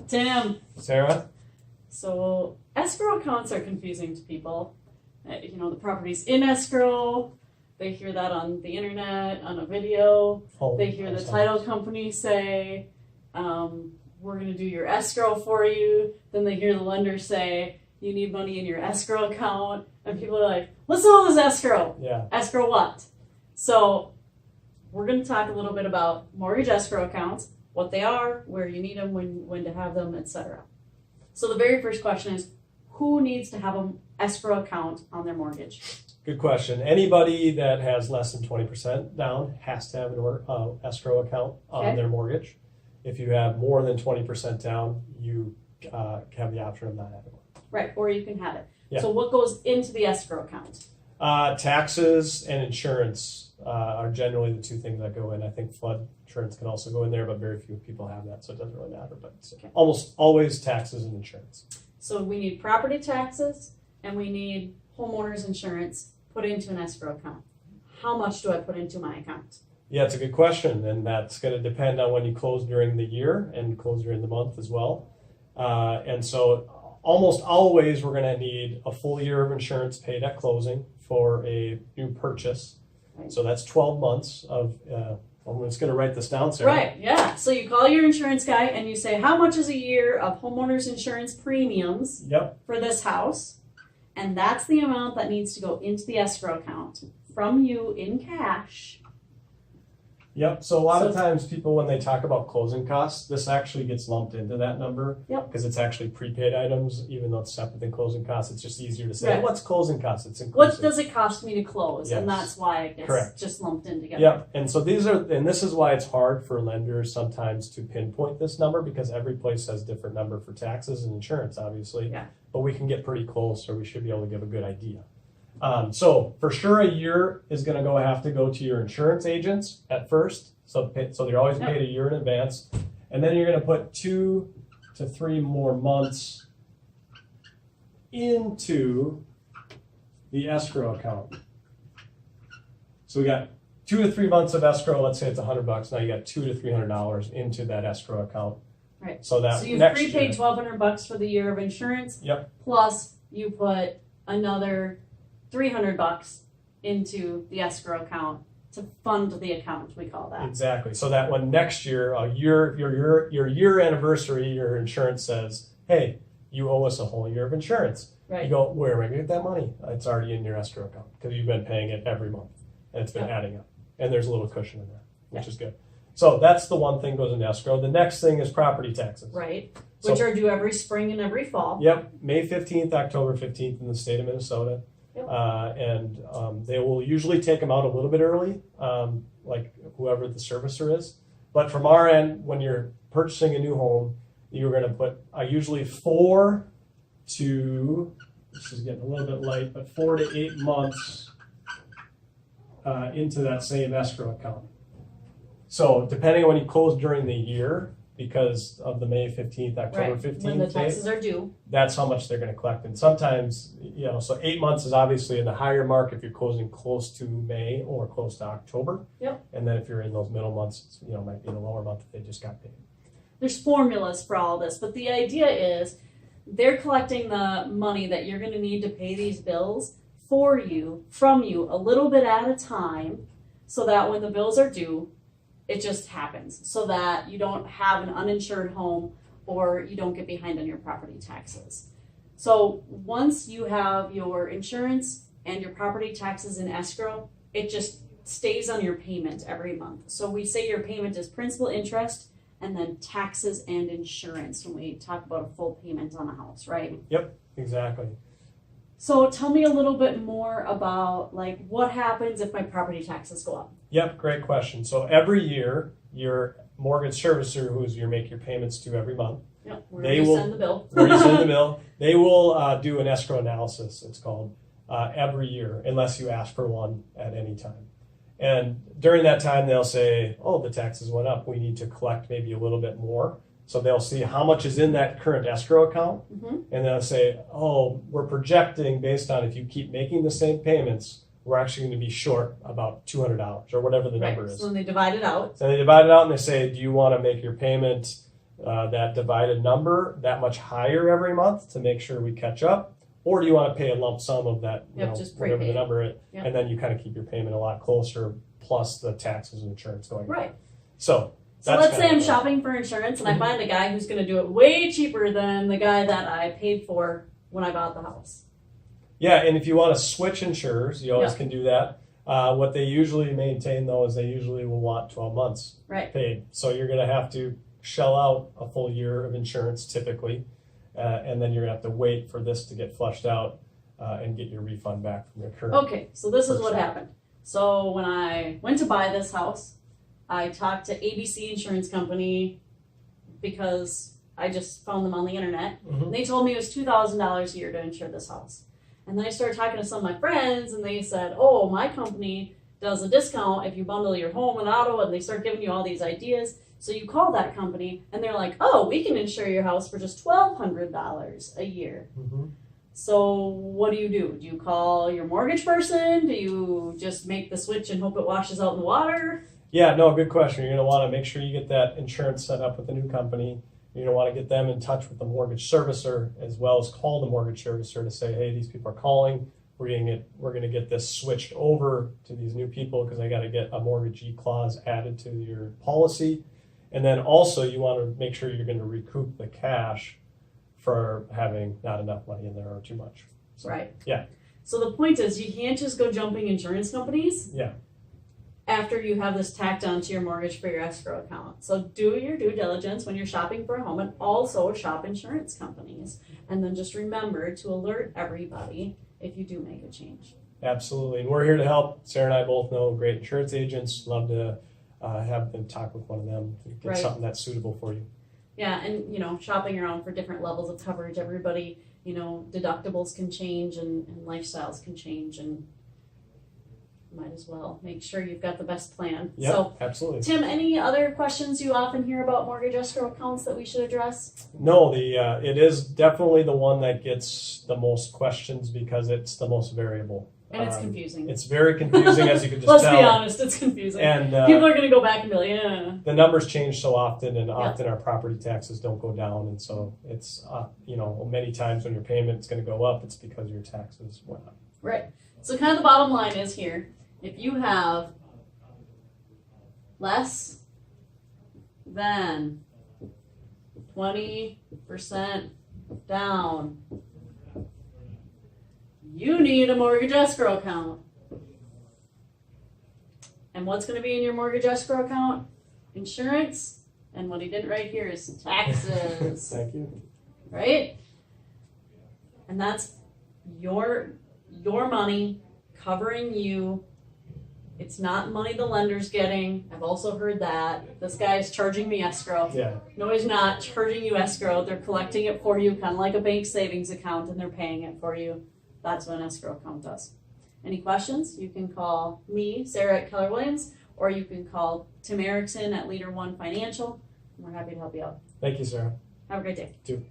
Tim. Sarah? So escrow accounts are confusing to people. The property's in escrow. They hear that on the internet, on a video. They hear the title company say, we're going to do your escrow for you. Then they hear the lender say, you need money in your escrow account. And people are like, what's all this escrow? Yeah. Escrow what? So we're going to talk a little bit about mortgage escrow accounts, what they are, where you need them, when to have them, etc. So the very first question is, who needs to have an escrow account on their mortgage? Good question. Anybody that has less than 20% down has to have an escrow account on their mortgage. If you have more than 20% down, you have the option of not having one. Right, or you can have it. Yeah. So what goes into the escrow account? Taxes and insurance are generally the two things that go in. I think flood insurance can also go in there, but very few people have that, so it doesn't really matter. But it's almost always taxes and insurance. So we need property taxes and we need homeowners insurance put into an escrow account. How much do I put into my account? Yeah, it's a good question, and that's going to depend on when you close during the year and close during the month as well. And so almost always we're going to need a full year of insurance paid at closing for a new purchase. Right. So that's 12 months of, I'm just going to write this down, Sarah. Right, yeah. So you call your insurance guy and you say, how much is a year of homeowners insurance premiums for this house? And that's the amount that needs to go into the escrow account from you in cash. Yep. So a lot of times people, when they talk about closing costs, this actually gets lumped into that number because it's actually prepaid items, even though it's separate than closing costs. It's just easier to say, what's closing costs? It's inclusive. What does it cost me to close? Yes. And that's why it gets just lumped in together. Yep. And so this is why it's hard for lenders sometimes to pinpoint this number, because every place has different number for taxes and insurance, obviously. Yeah. But we can get pretty close, or we should be able to give a good idea. So for sure, a year is going to have to go to your insurance agents at first. So they're always paid a year in advance. And then you're going to put 2 to 3 more months into the escrow account. So we got 2 to 3 months of escrow. Let's say it's $100. Now you got $200 to $300 into that escrow account. Right. So you've prepaid $1,200 for the year of insurance. Yep. Plus you put another $300 into the escrow account to fund the account, we call that. Exactly. So that when next year, your year anniversary, your insurance says, hey, you owe us a whole year of insurance. Right. You go, where am I going to get that money? It's already in your escrow account because you've been paying it every month and it's been adding up. And there's a little cushion in there, which is good. So that's the one thing goes into escrow. The next thing is property taxes. Right. Which are due every spring and every fall. Yep. May 15th, October 15th in the state of Minnesota. And they will usually take them out a little bit early, like whoever the servicer is. But from our end, when you're purchasing a new home, you're going to put usually 4 to, this is getting a little bit light, but 4 to 8 months into that same escrow account. So depending on when you close during the year, because of the May 15th, October 15th when the taxes are due, that's how much they're going to collect. And sometimes, so 8 months is obviously in the higher mark if you're closing close to May or close to October. Yep. And then if you're in those middle months, it might be in a lower month if they just got paid. There's formulas for all this, but the idea is they're collecting the money that you're going to need to pay these bills for you, from you, a little bit at a time, so that when the bills are due, it just happens, so that you don't have an uninsured home or you don't get behind on your property taxes. So once you have your insurance and your property taxes in escrow, it just stays on your payment every month. So we say your payment is principal, interest, and then taxes and insurance when we talk about a full payment on a house, right? Yep, exactly. So tell me a little bit more about what happens if my property taxes go up. Yep, great question. So every year, your mortgage servicer, who you make your payments to every month, they will send the bill. Send the bill. They will do an escrow analysis, it's called, every year, unless you ask for one at any time. And during that time, they'll say, oh, the taxes went up. We need to collect maybe a little bit more. So they'll see how much is in that current escrow account. And they'll say, oh, we're projecting based on if you keep making the same payments, we're actually going to be short about $200 or whatever the number is. So then they divide it out. So they divide it out and they say, do you want to make your payment that divided number that much higher every month to make sure we catch up? Or do you want to pay a lump sum of that, just whatever the prepay. number is, Yep. and then you kind of keep your payment a lot closer, plus the taxes and insurance going up. Right. So So that's let's say kind I'm of shopping for insurance and I Mhm. find a guy who's going to do it way cheaper than the guy that I paid for when I bought the house. Yeah, and if you want to switch insurers, you always Yeah. can do that. What they usually maintain, though, is they usually will want 12 months Right. paid. So you're going to have to shell out a full year of insurance typically, and then you're going to have to wait for this to get flushed out and get your refund back from your current. Okay, so this is what Person. happened. So when I went to buy this house, I talked to ABC Insurance Company because I just found them on the internet. Mhm. And they told me it was $2,000 a year to insure this house. And then I started talking to some of my friends and they said, oh, my company does a discount if you bundle your home and auto, and they start giving you all these ideas. So you call that company and they're like, oh, we can insure your house for just $1,200 a year. Mhm. So what do? Do you call your mortgage person? Do you just make the switch and hope it washes out in the water? Yeah, no, good question. You're going to want to make sure you get that insurance set up with the new company. You're going to want to get them in touch with the mortgage servicer, as well as call the mortgage servicer to say, hey, these people are calling. We're going to get this switched over to these new people because I got to get a mortgagee clause added to your policy. And then also you want to make sure you're going to recoup the cash for having not enough money in there or too much. So, Right. Yeah. So the point is, you can't just go jumping insurance companies. Yeah. After you have this tacked onto your mortgage for your escrow account. So do your due diligence when you're shopping for a home, and also shop insurance companies. And then just remember to alert everybody if you do make a change. Absolutely. And we're here to help. Sarah and I both know great insurance agents. Love to have them talk with one of them to get Right. something that's suitable for you. Yeah, and shopping around for different levels of coverage. Everybody, deductibles can change and lifestyles can change, and might as well make sure you've got the best plan. Yep, So, absolutely. Tim, any other questions you often hear about mortgage escrow accounts that we should address? No, it is definitely the one that gets the most questions because it's the most variable. And it's confusing. It's very confusing, as you can just Let's tell. be honest, it's confusing. And People are going to go back and be like, yeah. the numbers change so often, and often our property taxes don't go down, and so it's many times when your payment's going to go up, it's because your taxes went up. Right. So kind of the bottom line is here, if you have less than 20% down, you need a mortgage escrow account. And what's going to be in your mortgage escrow account? Insurance. And what he did right here is taxes. Thank you. Right? And that's your money covering you. It's not money the lender's getting. I've also heard that. This guy is charging me escrow. Yeah. No, he's not charging you escrow. They're collecting it for you, kind of like a bank savings account, and they're paying it for you. That's what an escrow account does. Any questions? You can call me, Sarah at Keller Williams, or you can call Tim Erickson at Leader One Financial. We're happy to help you out. Thank you, Sarah. Have a great day. You too.